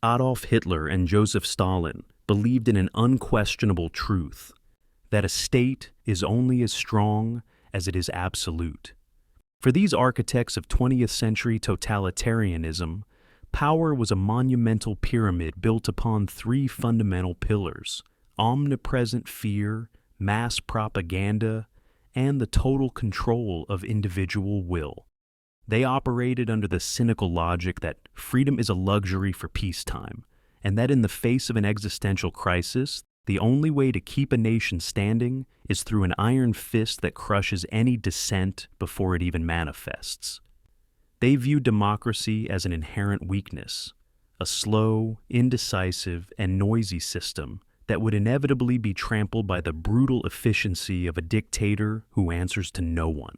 Adolf Hitler and Joseph Stalin believed in an unquestionable truth, that a state is only as strong as it is absolute. For these architects of 20th century totalitarianism, power was a monumental pyramid built upon three fundamental pillars: omnipresent fear, mass propaganda, and the total control of individual will. They operated under the cynical logic that freedom is a luxury for peacetime, and that in the face of an existential crisis, the only way to keep a nation standing is through an iron fist that crushes any dissent before it even manifests. They viewed democracy as an inherent weakness, a slow, indecisive, and noisy system that would inevitably be trampled by the brutal efficiency of a dictator who answers to no one.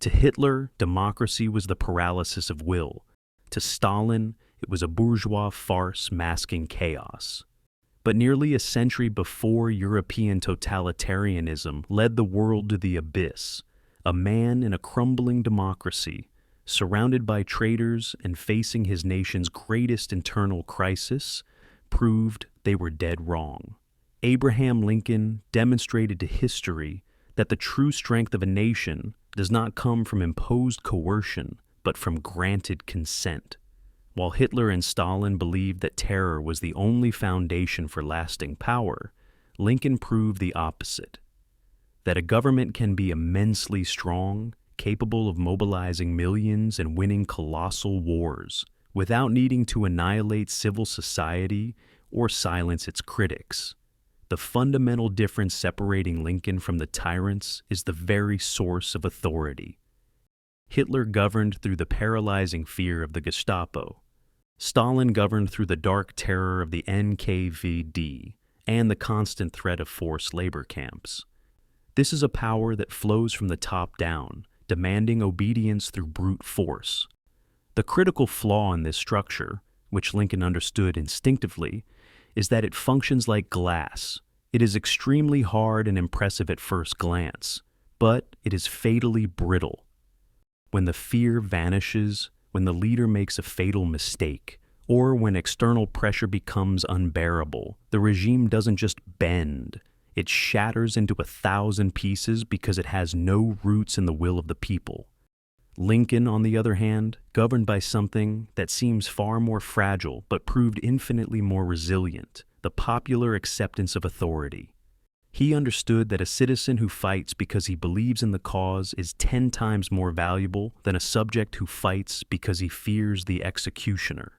To Hitler, democracy was the paralysis of will. To Stalin, it was a bourgeois farce masking chaos. But nearly a century before European totalitarianism led the world to the abyss, a man in a crumbling democracy, surrounded by traitors and facing his nation's greatest internal crisis, proved they were dead wrong. Abraham Lincoln demonstrated to history that the true strength of a nation does not come from imposed coercion, but from granted consent. While Hitler and Stalin believed that terror was the only foundation for lasting power, Lincoln proved the opposite: that a government can be immensely strong, capable of mobilizing millions and winning colossal wars, without needing to annihilate civil society or silence its critics. The fundamental difference separating Lincoln from the tyrants is the very source of authority. Hitler governed through the paralyzing fear of the Gestapo. Stalin governed through the dark terror of the NKVD and the constant threat of forced labor camps. This is a power that flows from the top down, demanding obedience through brute force. The critical flaw in this structure, which Lincoln understood instinctively, is that it functions like glass. It is extremely hard and impressive at first glance, but it is fatally brittle. When the fear vanishes, when the leader makes a fatal mistake, or when external pressure becomes unbearable, the regime doesn't just bend, it shatters into 1,000 pieces because it has no roots in the will of the people. Lincoln, on the other hand, governed by something that seems far more fragile but proved infinitely more resilient: the popular acceptance of authority. He understood that a citizen who fights because he believes in the cause is 10 times more valuable than a subject who fights because he fears the executioner.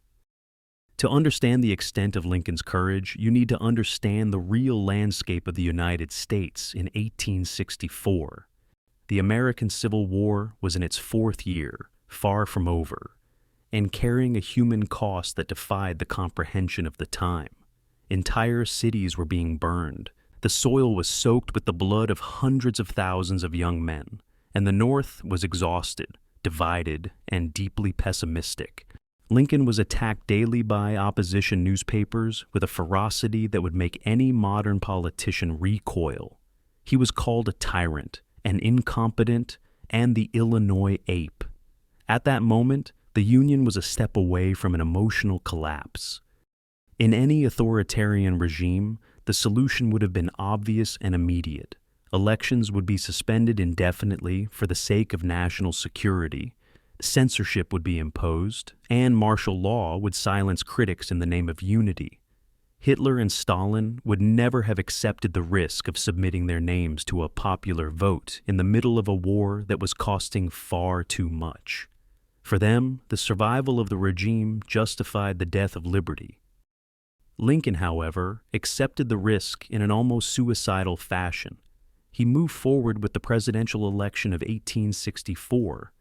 To understand the extent of Lincoln's courage, you need to understand the real landscape of the United States in 1864. The American Civil War was in its 4th year, far from over, and carrying a human cost that defied the comprehension of the time. Entire cities were being burned. The soil was soaked with the blood of hundreds of thousands of young men, and the North was exhausted, divided, and deeply pessimistic. Lincoln was attacked daily by opposition newspapers with a ferocity that would make any modern politician recoil. He was called a tyrant, an incompetent, and the Illinois ape. At that moment, the Union was a step away from an emotional collapse. In any authoritarian regime, the solution would have been obvious and immediate. Elections would be suspended indefinitely for the sake of national security, censorship would be imposed, and martial law would silence critics in the name of unity. Hitler and Stalin would never have accepted the risk of submitting their names to a popular vote in the middle of a war that was costing far too much. For them, the survival of the regime justified the death of liberty. Lincoln, however, accepted the risk in an almost suicidal fashion. He moved forward with the presidential election of 1864,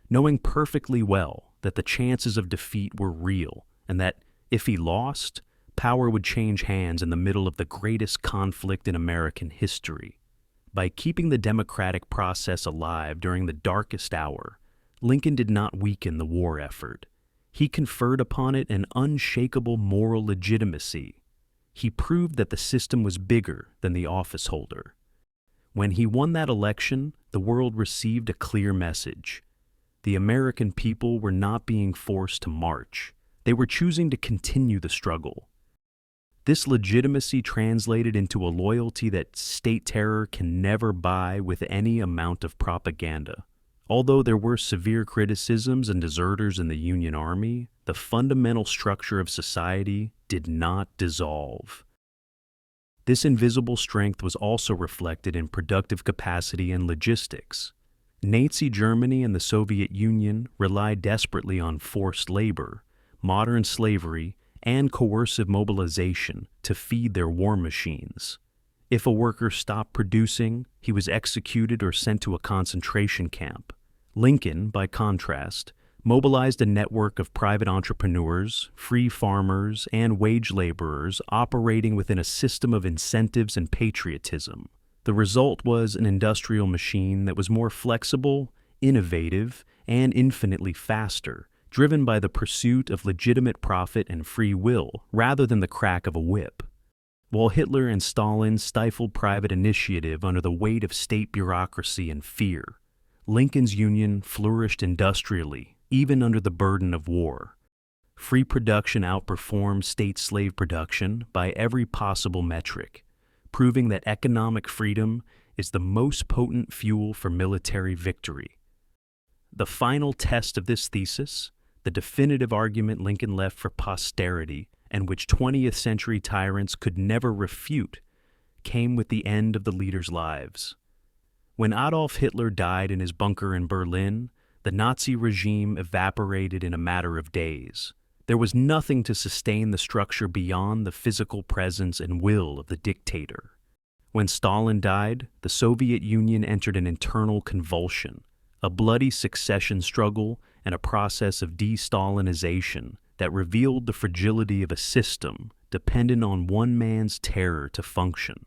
knowing perfectly well that the chances of defeat were real, and that, if he lost, power would change hands in the middle of the greatest conflict in American history. By keeping the democratic process alive during the darkest hour, Lincoln did not weaken the war effort. He conferred upon it an unshakable moral legitimacy. He proved that the system was bigger than the office holder. When he won that election, the world received a clear message. The American people were not being forced to march. They were choosing to continue the struggle. This legitimacy translated into a loyalty that state terror can never buy with any amount of propaganda. Although there were severe criticisms and deserters in the Union Army, the fundamental structure of society did not dissolve. This invisible strength was also reflected in productive capacity and logistics. Nazi Germany and the Soviet Union relied desperately on forced labor, modern slavery, and coercive mobilization to feed their war machines. If a worker stopped producing, he was executed or sent to a concentration camp. Lincoln, by contrast, mobilized a network of private entrepreneurs, free farmers, and wage laborers operating within a system of incentives and patriotism. The result was an industrial machine that was more flexible, innovative, and infinitely faster, driven by the pursuit of legitimate profit and free will rather than the crack of a whip. While Hitler and Stalin stifled private initiative under the weight of state bureaucracy and fear, Lincoln's Union flourished industrially, even under the burden of war. Free production outperformed state slave production by every possible metric, proving that economic freedom is the most potent fuel for military victory. The final test of this thesis, the definitive argument Lincoln left for posterity and which 20th century tyrants could never refute, came with the end of the leaders' lives. When Adolf Hitler died in his bunker in Berlin, the Nazi regime evaporated in a matter of days. There was nothing to sustain the structure beyond the physical presence and will of the dictator. When Stalin died, the Soviet Union entered an internal convulsion, a bloody succession struggle and a process of de-Stalinization that revealed the fragility of a system dependent on one man's terror to function.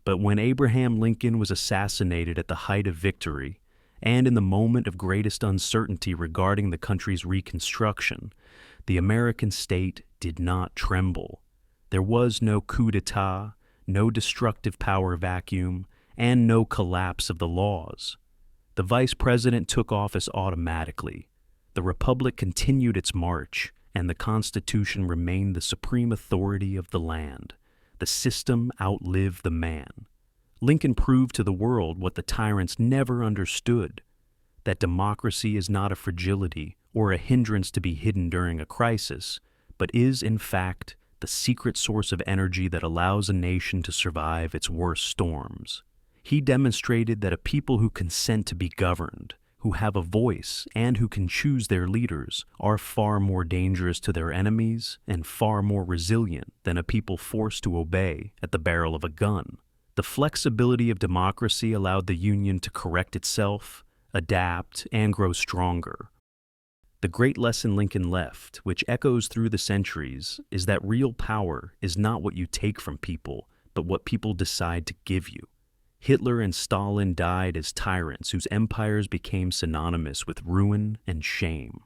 But when Abraham Lincoln was assassinated at the height of victory, and in the moment of greatest uncertainty regarding the country's reconstruction, the American state did not tremble. There was no coup d'etat, no destructive power vacuum, and no collapse of the laws. The vice president took office automatically. The republic continued its march, and the Constitution remained the supreme authority of the land. The system outlived the man. Lincoln proved to the world what the tyrants never understood, that democracy is not a fragility or a hindrance to be hidden during a crisis, but is, in fact, the secret source of energy that allows a nation to survive its worst storms. He demonstrated that a people who consent to be governed, who have a voice, and who can choose their leaders are far more dangerous to their enemies and far more resilient than a people forced to obey at the barrel of a gun. The flexibility of democracy allowed the Union to correct itself, adapt, and grow stronger. The great lesson Lincoln left, which echoes through the centuries, is that real power is not what you take from people, but what people decide to give you. Hitler and Stalin died as tyrants whose empires became synonymous with ruin and shame.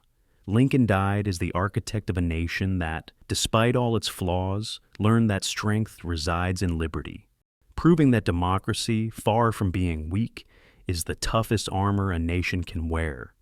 Lincoln died as the architect of a nation that, despite all its flaws, learned that strength resides in liberty, proving that democracy, far from being weak, is the toughest armor a nation can wear.